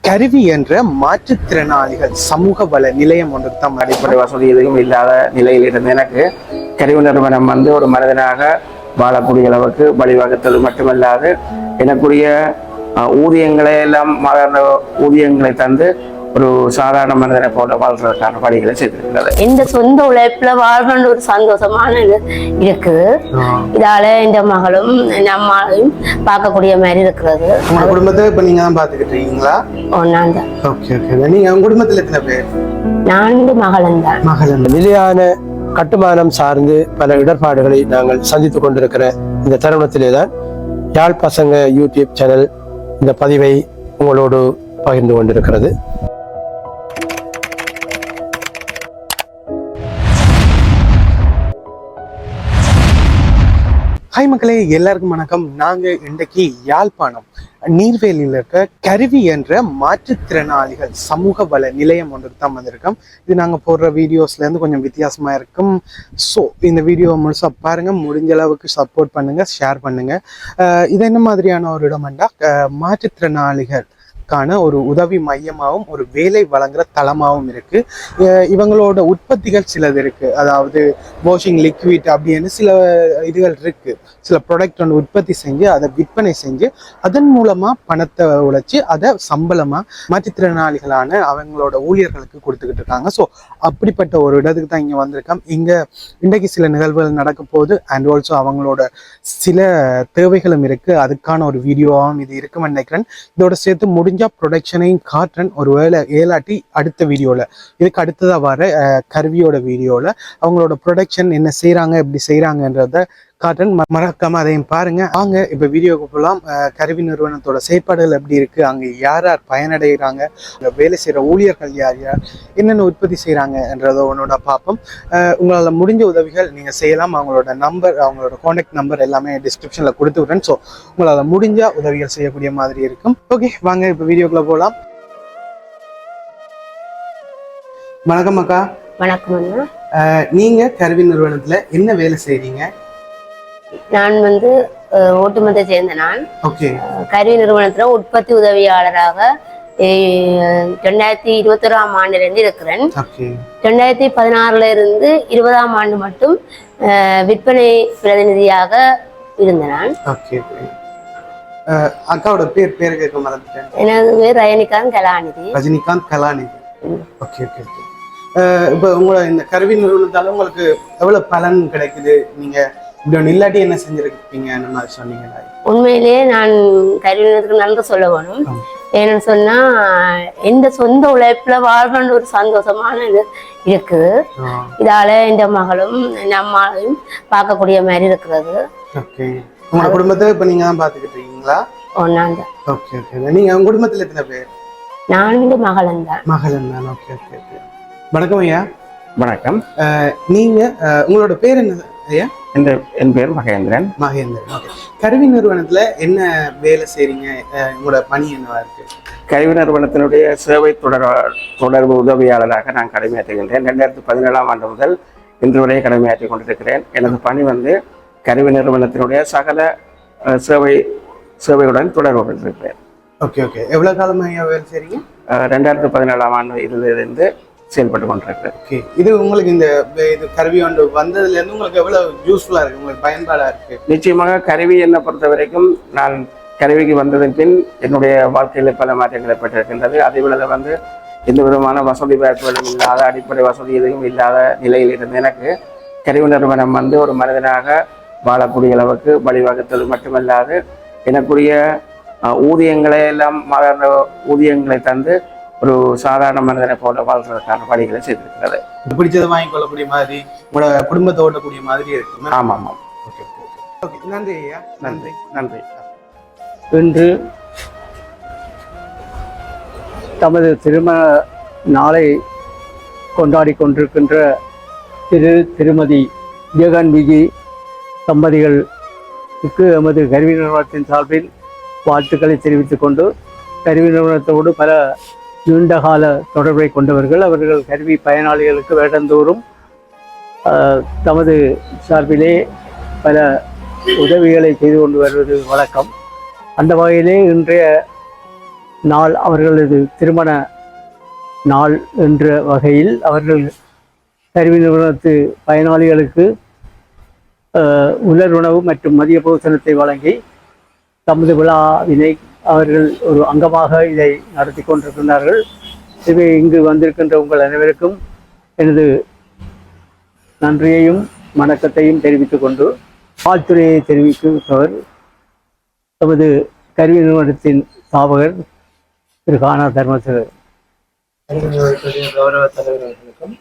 கருவி என்ற மாற்றுத்திறனாளிகள் சமூக வள நிலையம் ஒன்று தான் அடிப்படை வசதி எதுவும் இல்லாத நிலையில் இருந்த எனக்கு கருவி நிறுவனம் ஒரு மனிதனாக வாழக்கூடிய அளவுக்கு வழிவகுத்தது மட்டுமல்லாது எனக்குரிய ஊதியங்களை எல்லாம் ஊதியங்களை தந்து ஒரு சாதாரண மனிதனை போல வாழ்றதுக்கான வழிகளை செய்திருக்கிறது. இந்த சொந்த உழைப்புல வாழ்ற ஒரு சந்தோஷமான இருக்குது. இதால இந்த மகளும் நம்மளையும் பார்க்கக்கூடிய மாதிரி இருக்கிறது. உங்க குடும்பத்தை இப்ப நீங்க தான் பாத்துக்கிட்டு இருக்கீங்களா? நான் தான். Okay okay. நீங்க உங்க குடும்பத்துல எத்தனை பேர்? 4 மகளும் தான். நிலையான கட்டுமானம் சார்ந்து பல இடர்பாடுகளை நாங்கள் சந்தித்துக் கொண்டிருக்கிற இந்த தருணத்திலே தான் யாழ் பசங்க யூடியூப் சேனல் இந்த பதிவை உங்களோடு பகிர்ந்து கொண்டிருக்கிறது. ஹாய் மக்களே, எல்லாருக்கும் வணக்கம். நாங்க இன்றைக்கு யாழ்ப்பாணம் நீர்வேலியில் இருக்க கருவி என்ற மாற்றுத்திறனாளிகள் சமூக வள நிலையம் ஒன்று தான் வந்திருக்கோம். இது நாங்கள் போடுற வீடியோஸ்ல இருந்து கொஞ்சம் வித்தியாசமா இருக்கும். ஸோ இந்த வீடியோ முழுசா பாருங்க, முடிஞ்ச அளவுக்கு சப்போர்ட் பண்ணுங்க, ஷேர் பண்ணுங்க. இது என்ன மாதிரியான ஒரு இடம்டா, மாற்றுத்திறனாளிகள் ஒரு உதவி மையமாகவும் ஒரு வேலை வழங்குற தளமாகவும் இருக்கு. இவங்களோட உற்பத்திகள் சிலது இருக்கு. அதாவது வாஷிங் லிக்விட் அப்படின்னு சில இதுகள் இருக்கு. சில ப்ராடக்ட் ஒன்று உற்பத்தி செஞ்சு அதை விற்பனை செஞ்சு அதன் மூலமா பணத்தை உழைச்சி அதை சம்பளமா மாற்றுத்திறனாளிகளான அவங்களோட ஊழியர்களுக்கு கொடுத்துக்கிட்டு இருக்காங்க. ஸோ அப்படிப்பட்ட ஒரு இடத்துக்கு தான் இங்க வந்திருக்கோம். இங்க இன்றைக்கு சில நிகழ்வுகள் நடக்க போகுது. அண்ட் ஆல்சோ அவங்களோட சில தேவைகளும் இருக்கு. அதுக்கான ஒரு வீடியோவாகவும் இது இருக்குன்னு நினைக்கிறேன். இதோட சேர்த்து முடிஞ்ச ப்ரொடக்ஷனையும் காட்டுறேன். ஒருவேளை ஏலாட்டி அடுத்த வீடியோல, இதுக்கு அடுத்ததா வர கருவியோட வீடியோல அவங்களோட ப்ரொடக்ஷன் என்ன செய்யறாங்க, எப்படி செய்யறாங்கன்றத காட்டுறேன். மறக்காம அதையும் பாருங்க. வாங்க இப்ப வீடியோக்கு போகலாம். கருவி நிறுவனத்தோட செயற்பாடுகள் எப்படி இருக்கு, அங்க யார் யார் பயனடைகிறாங்க, அங்க வேலை செய்யற ஊழியர்கள் யார் யார், என்னென்ன உற்பத்தி செய்யறாங்கன்றத ஒன்னோட பார்ப்போம். உங்களால முடிஞ்ச உதவிகள் நீங்க செய்யலாம். அவங்களோட நம்பர், அவங்களோட கான்டாக்ட் நம்பர் எல்லாமே டிஸ்கிரிப்ஷன்ல கொடுத்து விடுறேன். ஸோ உங்களால முடிஞ்ச உதவிகள் செய்யக்கூடிய மாதிரி இருக்கும். ஓகே, வாங்க இப்ப வீடியோக்குள்ள போகலாம். வணக்கம் அக்கா. வணக்கம். நீங்க கருவி நிறுவனத்துல என்ன வேலை செய்றீங்க? நான் ஓட்டுமொத்த சேர்ந்த நான் கருவி நிறுவனத்துல உற்பத்தி உதவியாளராக 2021ஆம் ஆண்டிலிருந்து இருக்கிறேன். 2016 இருந்து 20ஆம் ஆண்டு மட்டும் விற்பனை பிரதிநிதியாக இருந்தேன் நான். அக்காவோட பேர் கேட்க மறந்துட்டேன். எனது பேர் Rajinikanth Kalanidhi. Rajinikanth Kalanidhi. Okay okay okay. இப்போ உங்களோட இந்த கருவி நிறுவனத்தால உங்களுக்கு எவ்வளவு பலன் கிடைக்குது? நீங்க இப்படி இல்லாட்டி என்ன செஞ்சிருப்பீங்க மாதிரி சொன்னீங்க. உண்மையிலேயே நான் கருவி நிறுவனத்துக்கு நன்றி சொல்ல வேணும். ஏன்னு சொன்னா எந்த சொந்த உழைப்புல வாழ்ற ஒரு சந்தோஷமான இது இருக்குது. இதால இந்த மகளும் நம்மளையும் பார்க்கக்கூடிய மாதிரி இருக்கிறது. உங்க குடும்பத்தை இப்ப நீங்க தான் பாத்துக்கிட்டு இருக்கீங்களா? நான் தான். Okay okay. நீங்க உங்க குடும்பத்துல எத்தனை பேர்? 4 மகளும் தான். மகளும் தான். Okay okay okay. வணக்கம் ஐயா. வணக்கம். நீங்க உங்களோட பேர் என்ன ஐயா? என் பேர் மகேந்திரன். மகேந்திரன். ஓகே. கருவி நிறுவனத்துல என்ன வேலை செய்றீங்க? உங்களோட பணி என்னவா இருக்கு? கருவி நிறுவனத்தினுடைய சேவை தொடர்பு உதவியாளராக நான் கடமையாற்றுகின்றேன். 2017ஆம் ஆண்டு முதல் இன்று வரை கடமையாற்றி கொண்டிருக்கிறேன். எனது பணி கருவி நிறுவனத்தினுடைய சகல சேவையுடன் தொடர்பு கொண்டிருக்கிறேன். Okay okay. எவ்வளவு காலமாக வேலை செய்றீங்க? 2017ஆம் ஆண்டு இருந்து செயல்பட்டு கொண்டிருக்கிறேன். ஓகே. இது உங்களுக்கு இந்த கருவி ஒன்று வந்ததுல இருந்து உங்களுக்கு எவ்வளவு யூஸ்ஃபுல்லா இருக்கு, உங்களுக்கு பயன்பாடா இருக்கு? நிச்சயமாக கருவி என்னை பொறுத்த வரைக்கும் நான் கருவிக்கு வந்ததன் பின் என்னுடைய வாழ்க்கையில் பல மாற்றங்கள் ஏற்பட்டிருக்கின்றது. அதே வேளை எந்த விதமான வசதி வாய்ப்புகளும் இல்லாத, அடிப்படை வசதி எதுவும் இல்லாத நிலையில் இருந்த எனக்கு கருவி நிறுவனம் ஒரு மனிதனாக வாழக்கூடிய அளவுக்கு வழிவகுத்தது மட்டுமல்லாது எனக்குரிய ஊதியங்களை எல்லாம் ஊதியங்களை தந்து ஒரு சாதாரண மனிதனை போல வாழ்றதுக்கான வழிகளை செய்திருக்கிறது. பிடிச்சதை வாங்கி கொள்ளக்கூடிய மாதிரி, உங்களோட குடும்பத்தை ஓட்டக்கூடிய மாதிரி இருக்கு. ஆமாம் ஆமாம். Okay okay. நன்றி ஐயா. நன்றி நன்றி. இன்று தமது திருமண நாளை கொண்டாடி கொண்டிருக்கின்ற திருமதி ஜெகன் விஜி தம்பதிகளுக்கு எமது கருவி நிறுவனத்தின் சார்பில் வாழ்த்துக்களை தெரிவித்துக் கொண்டு, கருவி நிறுவனத்தோடு பல நீண்டகால தொடர்பை கொண்டவர்கள். அவர்கள் கருவி பயனாளிகளுக்கு வேடந்தோறும் தமது சார்பிலே பல உதவிகளை செய்து கொண்டு வருவது வழக்கம். அந்த வகையிலே இன்றைய நாள் அவர்களது திருமண நாள் என்ற வகையில் அவர்கள் கருவி நிறுவனத்து பயனாளிகளுக்கு உலர் உணவு மற்றும் மதிய போசனத்தை வழங்கி தமது விழாவினை அவர்கள் ஒரு அங்கமாக இதை நடத்தி கொண்டிருக்கின்றார்கள். இவை இங்கு வந்திருக்கின்ற உங்கள் அனைவருக்கும் எனது நன்றியையும் வணக்கத்தையும் தெரிவித்துக் கொண்டு வாழ்த்துறையை தெரிவிப்பவர் நமது கருவி நிறுவனத்தின் ஸ்தாபகர் திரு கானா தர்மசேகர். கௌரவ தலைவர்களுக்கும்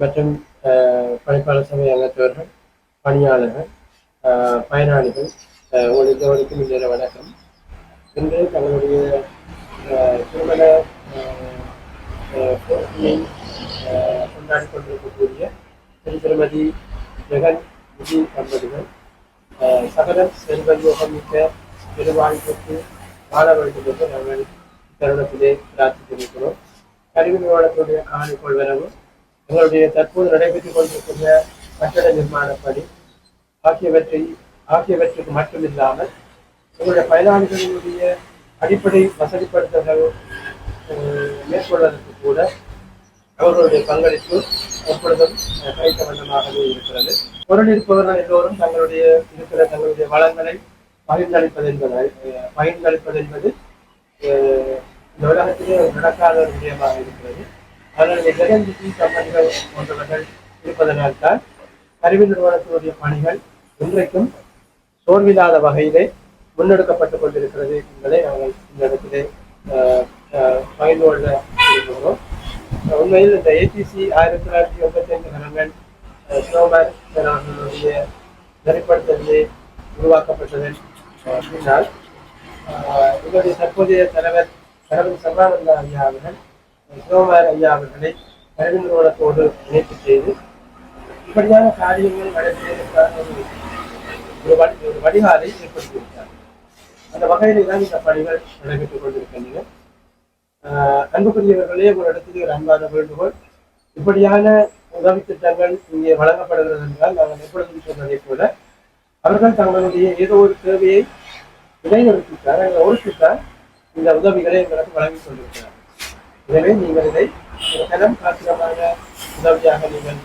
மற்றும் பணிப்பாளர் சபை அங்கத்தவர்கள், பணியாளர்கள், பயனாளிகள் உங்களுக்கு இந்த வணக்கம். இன்று தங்களுடைய திருமண போட்டியை கொண்டாடி கொண்டிருக்கக்கூடிய திருமதி ஜெகன் விஜி தம்பதிகள் சகலம் செல்வயோகம் மிக்க பெருவாழ்வுக்கு வாழ வேண்டும் என்று நாங்கள் தருணத்திலே பிரார்த்தித்திருக்கிறோம். கல்வி நிறுவனத்துடைய காணி கொள்வனவு, எங்களுடைய தற்போது நடைபெற்றுக் கொண்டிருக்கின்ற கட்டட நிர்மாண பணி ஆகியவற்றுக்கு மட்டுமில்லாமல் எங்களுடைய பயனாளிகளுடைய அடிப்படை வசதிப்படுத்தல் மேற்கொள்வதற்கு கூட அவர்களுடைய பங்களிப்பு எப்பொழுதும் கிடைத்த வண்ணமாகவே இருக்கிறது. பொருள் இருப்பவர்கள் எல்லோரும் தங்களுடைய வளங்களை பகிர்ந்தளிப்பது என்பது இந்த உலகத்திலே நடக்காத ஒரு விஷயமாக இருக்கிறது. அதனுடைய ஜெகன்ஜி கம்பெனிகள் போன்றவர்கள் இருப்பதனால்தான் கல்வி நிறுவனத்தினுடைய பணிகள் இன்றைக்கும் சோர்வில்லாத வகையிலே முன்னெடுக்கப்பட்டுக் கொண்டிருக்கிறது என்பதை நாங்கள் இந்த இடத்திலே பகிர்ந்து கொள்ள இருக்கிறோம். உண்மையில் இந்த ஏடிசி 1985 கணங்கள் ஸ்னோமேன் அவர்களுடைய நெறிப்படுத்தலிலே உருவாக்கப்பட்டதன் பின்னால் இவருடைய தற்போதைய தலைவர் சர்வானந்த ஐயா அவர்கள் ஸ்னோமேன் ஐயா அவர்களை கல்வி நிறுவனத்தோடு இணைப்பு செய்து இப்படியான காரியங்கள் நடைபெறுவதற்கான ஒரு வழிகாலை ஏற்படுத்தியிருக்கிறார். அந்த வகையிலே தான் இந்த பணிகள் நடைபெற்றுக் கொண்டிருக்கின்றன. அன்புக்குரியவர்களே, ஒரு இடத்திலே ஒரு அன்பான வேண்டுகோள், இப்படியான உதவி திட்டங்கள் இங்கே வழங்கப்படுகிறது என்றால் நாங்கள் எப்பொழுதும் சொன்னதை போல அவர்கள் தங்களுடைய ஏதோ ஒரு தேவையை இடைநிறுத்தித்தார், ஒருத்தித்தார் இந்த உதவிகளை எங்களுக்கு வழங்கிக் கொண்டிருக்கிறார். எனவே நீங்கள் இதை ஒரு கனம் காத்திரமான உதவியாக நீங்கள்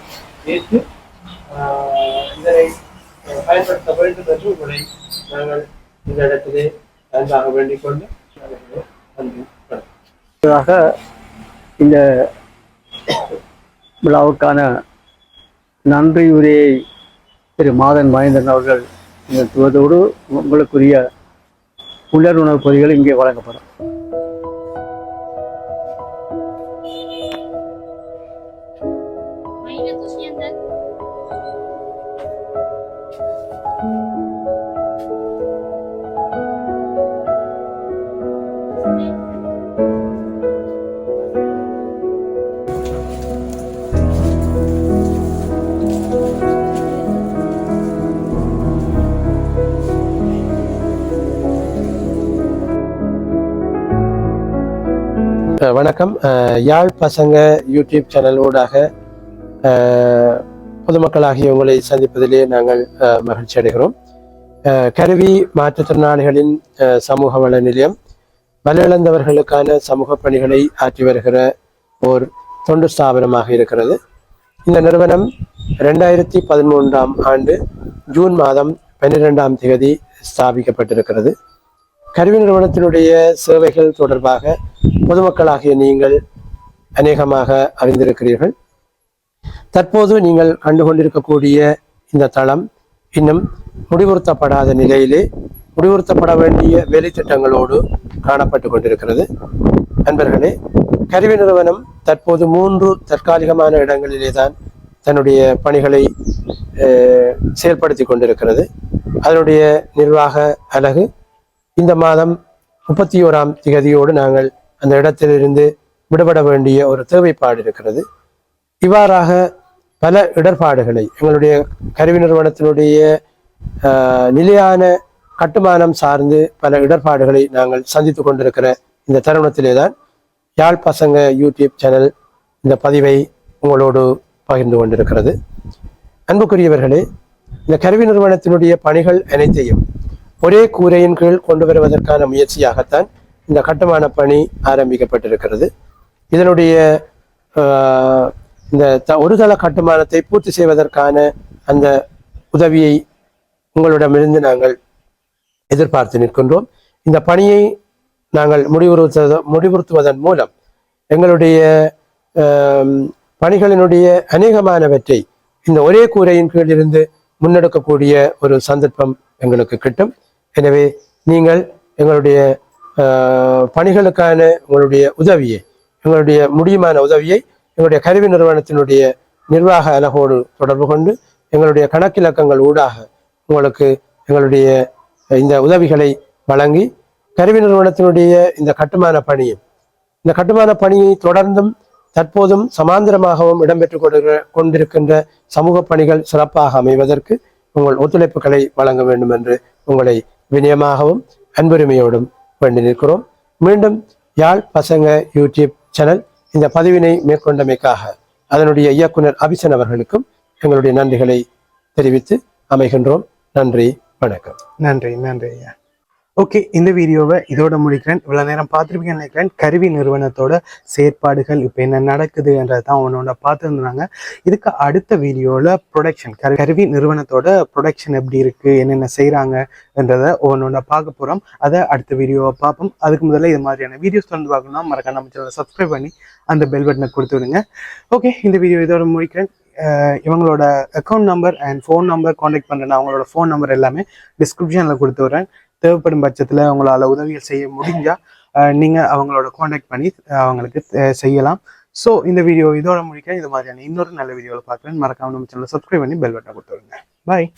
ஏற்று இதனை பயன்படுத்த வேண்டும் என்று உங்களை நாங்கள் இந்த இடத்திலே அன்பாக வேண்டிக் கொண்டு நன்றி. இந்த விழாவுக்கான நன்றி உரையை திரு மாதன் மகேந்திரன் அவர்கள் நிகழ்த்துவதோடு உங்களுக்குரிய உலர் உணவுப் பொதிகள் இங்கே வழங்கப்படும். வணக்கம். யாழ் பசங்க யூடியூப் சேனல் ஊடாக பொதுமக்களாகிய உங்களை சந்திப்பதிலே நாங்கள் மகிழ்ச்சி அடைகிறோம். கருவி மாற்றுத்திறனாளிகளின் சமூக வள நிலையம் வலுவிழந்தவர்களுக்கான சமூக பணிகளை ஆற்றி வருகிற ஓர் தொண்டு ஸ்தாபனமாக இருக்கிறது. இந்த நிறுவனம் 2013ஆம் ஆண்டு ஜூன் மாதம் 12ஆம் தேதி ஸ்தாபிக்கப்பட்டிருக்கிறது. கருவி நிறுவனத்தினுடைய சேவைகள் தொடர்பாக பொதுமக்களாகிய நீங்கள் அநேகமாக அறிந்திருக்கிறீர்கள். தற்போது நீங்கள் கண்டுகொண்டிருக்கக்கூடிய இந்த தளம் இன்னும் முடிவுறுத்தப்படாத நிலையிலே முடிவுறுத்தப்பட வேண்டிய வேலை திட்டங்களோடு காணப்பட்டு கொண்டிருக்கிறது. நண்பர்களே, கருவி நிறுவனம் தற்போது 3 தற்காலிகமான இடங்களிலே தான் தன்னுடைய பணிகளை செயல்படுத்தி கொண்டிருக்கிறது. அதனுடைய நிர்வாக அலகு இந்த மாதம் 31ஆம் தேதியோடு நாங்கள் அந்த இடத்திலிருந்து விடுபட வேண்டிய ஒரு தேவைப்பாடு இருக்கிறது. இவ்வாறாக பல இடர்பாடுகளை எங்களுடைய கருவி நிறுவனத்தினுடைய நிலையான கட்டுமானம் சார்ந்து பல இடர்பாடுகளை நாங்கள் சந்தித்து கொண்டிருக்கிற இந்த தருணத்திலே தான் யாழ் பசங்க யூடியூப் சேனல் இந்த பதிவை உங்களோடு பகிர்ந்து கொண்டிருக்கிறது. அன்புக்குரியவர்களே, இந்த கருவி நிறுவனத்தினுடைய பணிகள் அனைத்தையும் ஒரே கூரையின் கீழ் கொண்டு வருவதற்கான முயற்சியாகத்தான் இந்த கட்டுமான பணி ஆரம்பிக்கப்பட்டிருக்கிறது. இதனுடைய இந்த ஒரு தள கட்டுமானத்தை பூர்த்தி செய்வதற்கான அந்த உதவியை உங்களிடமிருந்து நாங்கள் எதிர்பார்த்து நிற்கின்றோம். இந்த பணியை நாங்கள் முடிவுறுத்துவதன் மூலம் எங்களுடைய பணிகளினுடைய அநேகமானவற்றை இந்த ஒரே கூரையின் கீழ் இருந்து முன்னெடுக்கக்கூடிய ஒரு சந்தர்ப்பம் எங்களுக்கு கிட்டும். எனவே நீங்கள் எங்களுடைய பணிகளுக்கான உங்களுடைய உதவியை, எங்களுடைய முடியுமான உதவியை எங்களுடைய கருவி நிறுவனத்தினுடைய நிர்வாக அலகோடு தொடர்பு கொண்டு எங்களுடைய கணக்கிலக்கங்கள் ஊடாக உங்களுக்கு எங்களுடைய இந்த உதவிகளை வழங்கி கருவி நிறுவனத்தினுடைய இந்த கட்டுமான பணியை தொடர்ந்தும் தற்போதும் சமாந்தரமாகவும் இடம்பெற்றுக் கொண்டிருக்கின்ற சமூக பணிகள் சிறப்பாக அமைவதற்கு உங்கள் ஒத்துழைப்புகளை வழங்க வேண்டும் என்று உங்களை வினயமாகவும் அன்புரிமையோடும் வேண்டி நிற்கிறோம். மீண்டும் யாழ் பசங்க யூடியூப் சேனல் இந்த பதிவினை மேற்கொண்டமைக்காக அதனுடைய இயக்குனர் அபிசன் அவர்களுக்கும் எங்களுடைய நன்றிகளை தெரிவித்து அமைகின்றோம். நன்றி, வணக்கம். நன்றி ஐயா. ஓகே, இந்த வீடியோவை இதோட முடிக்கிறேன். இவ்வளோ நேரம் பார்த்துருப்பீங்கன்னு நினைக்கிறேன். கருவி நிறுவனத்தோட செயற்பாடுகள் இப்போ என்ன நடக்குதுன்றது தான் ஒன்னொன்று பார்த்துருந்தாங்க. இதுக்கு அடுத்த வீடியோவில் ப்ரொடக்ஷன், கருவி நிறுவனத்தோட ப்ரொடக்ஷன் எப்படி இருக்குது, என்னென்ன செய்கிறாங்கன்றதை ஒவ்வொன்றா பார்க்க போகிறோம். அதை அடுத்த வீடியோவை பார்ப்போம். அதுக்கு முதல்ல இது மாதிரியான வீடியோஸ் தொடர்ந்து பார்க்கணும்னா மறக்காம நம்ம சேனலை சப்ஸ்கிரைப் பண்ணி அந்த பெல் பட்டனை கொடுத்து விடுங்க. ஓகே, இந்த வீடியோ இதோட முடிக்கிறேன். இவங்களோட account number and phone number contact பண்ணுறேன். அவங்களோட ஃபோன் நம்பர் எல்லாமே டிஸ்கிரிப்ஷனில் கொடுத்து விட்றேன். தேவைப்படும் பட்சத்தில் அவங்களால உதவிகள் செய்ய முடிஞ்சால் நீங்கள் அவங்களோட காண்டாக்ட் பண்ணி அவங்களுக்கு செய்யலாம். ஸோ இந்த வீடியோ இதோட முடிக்கிறேன். இது மாதிரியான இன்னொரு நல்ல வீடியோவில் பார்க்குறேன். மறக்காம நம்ம சேனலை சப்ஸ்கிரைப் பண்ணி பெல் பட்டனை கொடுத்துருங்க. பாய்.